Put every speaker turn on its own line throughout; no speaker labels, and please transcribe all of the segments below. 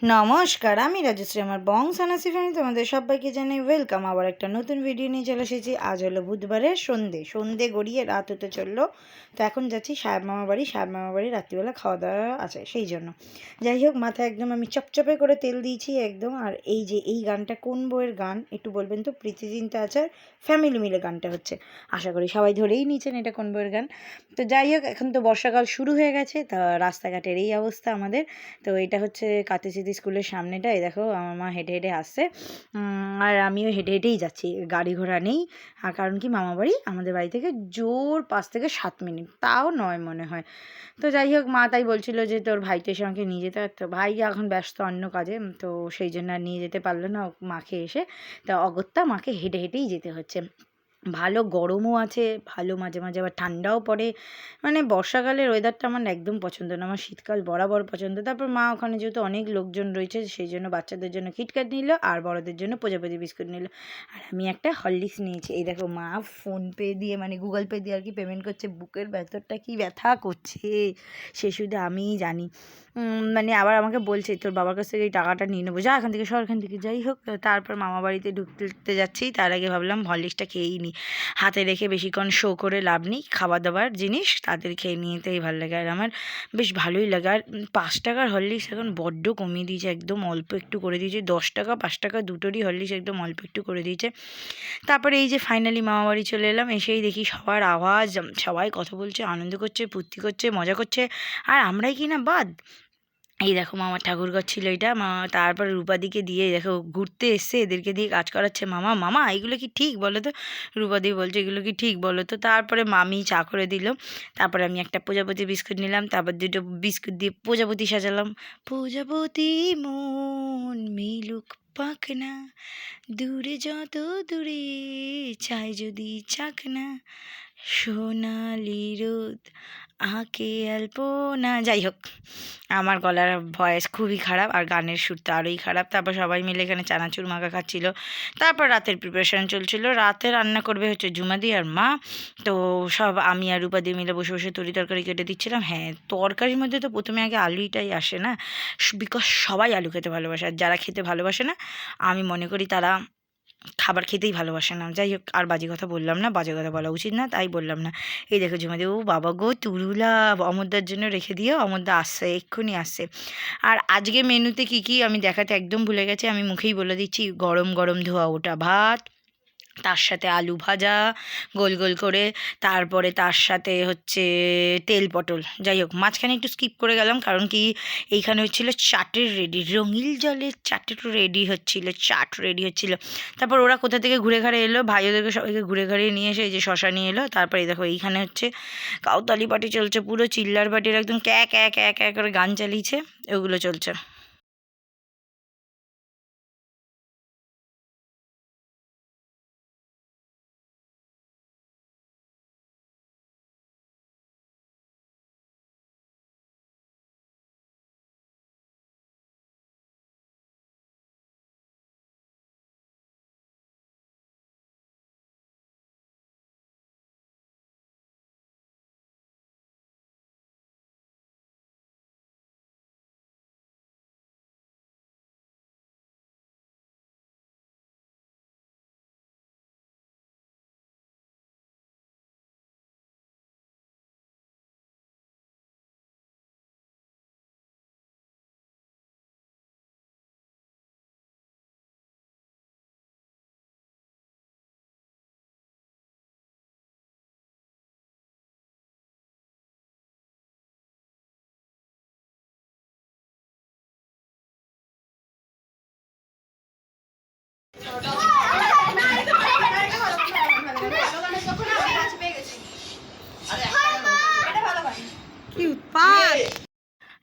নমস্কার, আমি রাজশ্রী। আমার বং সানাসি ফ্যামিলি তোমাদের সবাইকে জানাই ওয়েলকাম। আবার একটা নতুন ভিডিও নিয়ে চলে এসেছি। আজ হলো বুধবারের সন্ধে গড়িয়ে রাত হতে চললো। তো এখন যাচ্ছি সাহেব মামা বাড়ি রাত্রিবেলা খাওয়া দাওয়া আছে, সেই জন্য। যাই হোক, মাথায় একদম আমি চপচপে করে তেল দিয়েছি একদম। আর এই যে এই গানটা কোন বইয়ের গান একটু বলবেন তো? প্রীতি জিন্তা আচার ফ্যামিলি মিলে গানটা হচ্ছে। আশা করি সবাই ধরেই নিয়েছেন এটা কোন বইয়ের গান। তো যাই হোক, এখন তো বর্ষাকাল শুরু হয়ে গেছে, তা রাস্তাঘাটের এই অবস্থা আমাদের। তো এটা হচ্ছে কাতেচিতি স্কুলের সামনেটা। এই দেখো, আমার মা হেঁটে হেঁটে আসছে, আর আমিও হেঁটে হেঁটেই যাচ্ছি। গাড়ি ঘোড়া নেই, আর কারণ কি, মামা বাড়ি আমাদের বাড়ি থেকে জোর 5 থেকে 7 মিনিট, তাও নয় মনে হয়। তো যাই হোক, মা তাই বলছিল যে তোর ভাইকে এসে আমাকে নিয়ে যেতে পারতো। ভাই এখন ব্যস্ত অন্য কাজে, তো সেই জন্য আর নিয়ে যেতে পারলো না মাকে এসে। তা অগত্যা মাকে হেঁটে হেঁটেই যেতে হচ্ছে। ভালো গরমও আছে, ভালো মাঝে মাঝে আবার ঠান্ডাও পড়ে। মানে বর্ষাকালের ওয়েদারটা আমার একদম পছন্দ না, আমার শীতকাল বরাবর পছন্দ। তারপর মা ওখানে যেহেতু অনেক লোকজন রয়েছে, সেই জন্য বাচ্চাদের জন্য কিটক্যাট নিল, আর বড়দের জন্য প্রজাপতি বিস্কুট নিল। আর আমি একটা হরলিক্স নিয়েছি। এই দেখো, মা ফোনপে দিয়ে মানে গুগল পে দিয়ে আর কি পেমেন্ট করছে। বুকের ভেতরটা কি ব্যথা করছে সে শুধু আমিই জানি। মানে আবার আমাকে বলছে তোর বাবার কাছ থেকে এই টাকাটা নিয়ে নেবো, যা এখান থেকে সর এখান থেকে। যাই হোক, তারপর মামা বাড়িতে ঢুকতে যাচ্ছি, তার আগে ভাবলাম হরলিক্সটা খেয়েই নিই। হাতে রেখে বেশিক্ষণ শো করে লাভ নেই, খাবার দাবার জিনিস তাদের খেয়ে নিতেই ভালো লাগে। আর আমার বেশ ভালোই লাগে। আর 5 টাকার হরলিক্স এখন বড্ড কমিয়ে দিয়েছে, একদম অল্প একটু করে দিয়েছে। 10 টাকা 5 টাকা দুটোরই হরলিক্স একদম অল্প একটু করে দিয়েছে। তারপরে এই যে ফাইনালি মামা বাড়ি চলে এলাম। এসেই দেখি সবার আওয়াজ, সবাই কথা বলছে, আনন্দ করছে, ফুর্তি করছে, মজা করছে। আর আমরাই কি না বাদ। এই দেখো, মামার ঠাকুরঘর ছিল এটা। তারপরে রূপাদিকে দিয়ে দেখো ঘুরতে এসছে, এদেরকে দিয়ে কাজ করাচ্ছে। মামা মামা এগুলো কি ঠিক বলো তো? রূপাদি বলছে এগুলো কি ঠিক বলো তো? তারপরে মামি চা করে দিল। তারপরে আমি একটা প্রজাপতি বিস্কুট নিলাম, তারপর দুটো বিস্কুট দিয়ে প্রজাপতি সাজালাম। প্রজাপতি মন মিলুক পাখনা, দূরে যত দূরে চাই যদি চাকনা, সোনালি রোদ আঁকে আলপনা। যাই হোক, আমার গলার ভয়েস খুবই খারাপ, আর গানের সুর তো আরোই খারাপ। তারপর সবাই মিলে এখানে চানাচুর মাখা খাচ্ছিল। তারপর রাতের প্রিপারেশান চলছিল। রাতে রান্না করবে হচ্ছে ঝুমাদি আর মা। তো সব আমি আর রূপাদি মিলে বসে বসে তরকারি কেটে দিচ্ছিলাম। হ্যাঁ, তরকারির মধ্যে তো প্রথমে আগে আলুটাই আসে না, বিকজ সবাই আলু খেতে ভালোবাসে। আর যারা খেতে ভালোবাসে না, আমি মনে করি তারা খাবার খেতেই ভালোবাসে না। যাই হোক, আর বাজে কথা বললাম না, বাজে কথা বলা উচিত না, তাই বললাম না। এই দেখো ঝুমাদি, ও বাবা গো, তুরুলা অমরদার জন্য রেখে দিও, অমরদা আসছে, এক্ষুনি আসছে। আর আজকে মেনুতে কি কি আমি দেখাতে একদম ভুলে গেছি, আমি মুখেই বলে দিচ্ছি। গরম গরম ধোয়া ওটা ভাত, তার সাথে আলু ভাজা গোল গোল করে, তারপরে তার সাথে হচ্ছে তেল পটল। যাই হোক, মাঝখানে একটু স্কিপ করে গেলাম, কারণ কি এইখানে হচ্ছিল চাটের রেডি, রঙিল জলের চাটের রেডি হচ্ছিল, চাট রেডি হচ্ছিল। তারপর ওরা কোথা থেকে ঘুরে ঘাড়ে এলো, ভাই ওদেরকে সবাইকে ঘুরে ঘাড়িয়ে নিয়ে এসে এই যে শশা নিয়ে এলো। তারপরে দেখো এইখানে হচ্ছে কাউতালি পার্টি চলছে, পুরো চিল্লার পার্টির একদম ক্যাক ক্যাক ক্যাক ক্যাক করে গান চালিয়েছে, ওগুলো চলছে। কি উৎপাত!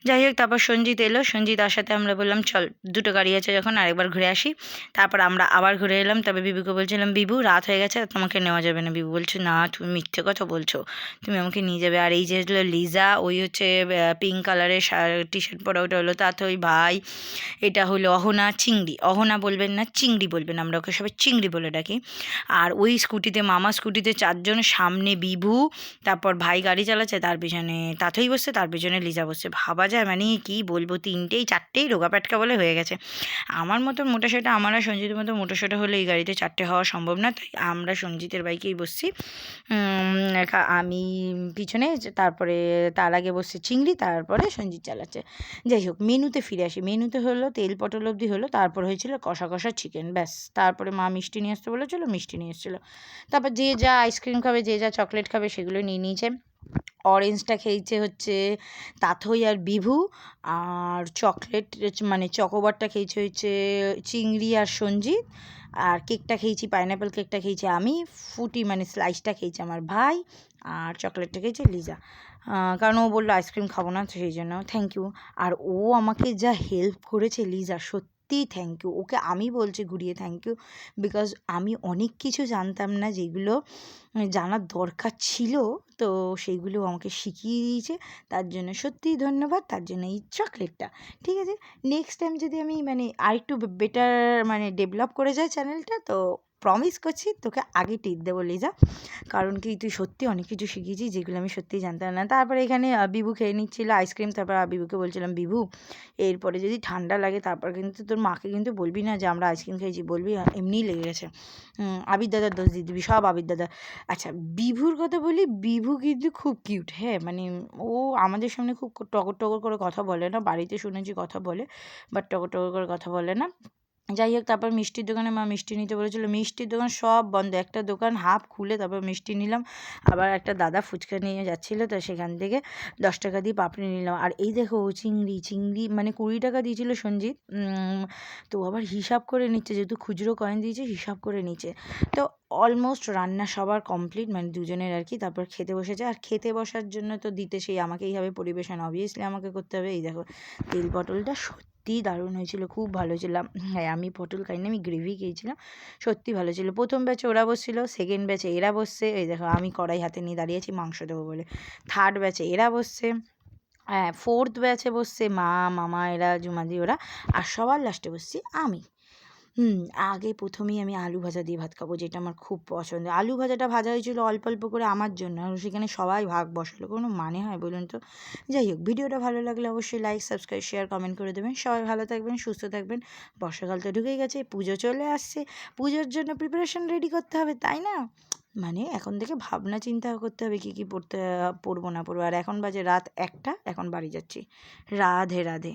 যাই হোক, তারপর সঞ্জিত এলো। সঞ্জিত আসাতে আমরা বললাম চল, দুটো গাড়ি আছে যখন আরেকবার ঘুরে আসি। তারপর আমরা আবার ঘুরে এলাম। তবে বিবুকে বলছিলাম, বিবু রাত হয়ে গেছে, তোমাকে নেওয়া যাবে না। বিবু বলছে, না তুমি মিথ্যে কথা বলছো, তুমি আমাকে নিয়ে যাবে। আর এই যে হলো লিজা, ওই হচ্ছে পিঙ্ক কালারের টি শার্ট পরা, ওটা হলো তাতে ওই ভাই। এটা হলো অহনা, চিংড়ি। অহনা বলবেন না, চিংড়ি বলবেন, আমরা ওকে সবাই চিংড়ি বলে ডাকি। আর ওই স্কুটিতে, মামা স্কুটিতে 4 জন, সামনে বিভু, তারপর ভাই গাড়ি চালাচ্ছে, তার পিছনে তাতেই বসছে, তার পিছনে লিজা বসছে। ভাবা যায়, মানে কি বলবো, 3টেই 4টেই রোগা প্যাটকা বলে হয়ে গেছে। আমার মতো মোটাসোটা, আমার আর সঞ্জিতের মতো মোটাসোটা হলে এই গাড়িতে 4টে হওয়া সম্ভব না, তাই আমরা সঞ্জিতের বাইকেই বসছি। আমি পিছনে, তারপরে তার আগে বসছে চিংড়ি, তারপরে সঞ্জিত চালাচ্ছে। যাই হোক, মেনুতে ফিরে আসি। মেনুতে হলো তেল পটল অবধি হলো, তারপর হয়েছিল কষা কষা চিকেন, ব্যাস। তারপরে মা মিষ্টি নিয়ে আসতে বলেছিলো, মিষ্টি নিয়ে এসেছিলো। তারপর যে যা আইসক্রিম খাবে, যে যা চকলেট খাবে, সেগুলো নিয়ে নিয়েছে। অরেঞ্জটা খেয়েছে হচ্ছে তাথই আর বিভু, আর চকলেট মানে চকোবারটা খেয়েছে হচ্ছে চিংড়ি আর সঞ্জিত, আর কেকটা খেয়েছি, পাইনাপেল কেকটা খেয়েছি আমি, ফুটি মানে স্লাইসটা খেয়েছি আমার ভাই, আর চকলেটটা খেয়েছে লিজা। কারণ ও বললো আইসক্রিম খাবো না, সেই জন্য থ্যাংক ইউ। আর ও আমাকে যা হেল্প করেছে লিজা, সত্যিই থ্যাংক ইউ। ওকে আমি বলছি ঘুরিয়ে থ্যাংক ইউ, বিকজ আমি অনেক কিছু জানতাম না যেগুলো জানার দরকার ছিল, তো সেইগুলো আমাকে শিখিয়ে দিয়েছে। তার জন্য সত্যিই ধন্যবাদ, তার জন্য এই চকলেটটা। ঠিক আছে, নেক্সট টাইম যদি আমি মানে আরেকটু বেটার মানে ডেভেলপ করে যাই চ্যানেলটা, তো প্রমিস করছি তোকে আগে টিপ দেবো লিজা, কারণ কি তুই সত্যি অনেক কিছু শিখিয়েছিস যেগুলো আমি সত্যিই জানতাম না। তারপরে এখানে বিভু খেয়ে নিচ্ছিল আইসক্রিম, তারপর বিভুকে বলছিলাম, বিভু এরপরে যদি ঠান্ডা লাগে তারপর কিন্তু তোর মাকে কিন্তু বলবি না যে আমরা আইসক্রিম খেয়েছি, বলবি এমনিই লেগে গেছে। আবির দাদার দোষ দিয়ে দিবি, সব আবির দাদা। আচ্ছা, বিভুর কথা বলি, বিভু কিন্তু খুব কিউট, হ্যাঁ, মানে ও আমাদের সামনে খুব টগর টগর করে কথা বলে না, বাড়িতে শুনেছি কথা বলে, বাট টগর টগর করে কথা বলে না। যাই হোক, তারপর মিষ্টির দোকানে মা মিষ্টি নিতে বলেছিলো, মিষ্টির দোকান সব বন্ধ, একটা দোকান হাফ খুলে তারপর মিষ্টি নিলাম। আবার একটা দাদা ফুচকা নিয়ে যাচ্ছিলো, তো সেখান থেকে 10 টাকা দিয়ে পাপড়ি নিলাম। আর এই দেখো চিংড়ি, চিংড়ি মানে 20 টাকা দিয়েছিল সঞ্জিত, তো আবার হিসাব করে নিচ্ছে, যেহেতু খুচরো কয়েন দিয়েছে হিসাব করে নিচ্ছে। তো অলমোস্ট রান্না সবার কমপ্লিট, মানে দুজনের আর কি। তারপর খেতে বসেছে, আর খেতে বসার জন্য তো দিতে সেই আমাকেই হবে, পরিবেশন অবভিয়াসলি আমাকে করতে হবে। এই দেখো তেল পটলটা সত্যিই দারুণ হয়েছিল, খুব ভালো ছিল। হ্যাঁ, আমি পটল খাইনি, আমি গ্রেভি খেয়েছিলাম, সত্যি ভালো ছিল। প্রথম ব্যাচে ওরা বসছিলো, সেকেন্ড ব্যাচে এরা বসছে, এই দেখো আমি কড়াই হাতে নিয়ে দাঁড়িয়েছি মাংস দেবো বলে। থার্ড ব্যাচে এরা বসছে, হ্যাঁ, ফোর্থ ব্যাচে বসছে মা, মামা, এরা, জুমাদি ওরা, আর সবার লাস্টে বসছি আমি। আগে প্রথমেই আমি আলু ভাজা দিয়ে ভাত খাবো, যেটা আমার খুব পছন্দ। আলু ভাজাটা ভাজা হয়েছিল অল্প অল্প করে আমার জন্য, আর সেখানে সবাই ভাগ বসালো, কোনো মানে হয় বলুন তো? যাই হোক, ভিডিওটা ভালো লাগলে অবশ্যই লাইক, সাবস্ক্রাইব, শেয়ার, কমেন্ট করে দেবেন। সবাই ভালো থাকবেন, সুস্থ থাকবেন। বর্ষাকাল তো ঢুকেই গেছে, পুজো চলে আসছে, পুজোর জন্য প্রিপারেশন রেডি করতে হবে, তাই না? মানে এখন থেকে ভাবনা চিন্তা করতে হবে কী কী পড়বো না পড়বো। আর এখন বাজে রাত 1টা, এখন বাড়ি যাচ্ছি। রাধে রাধে।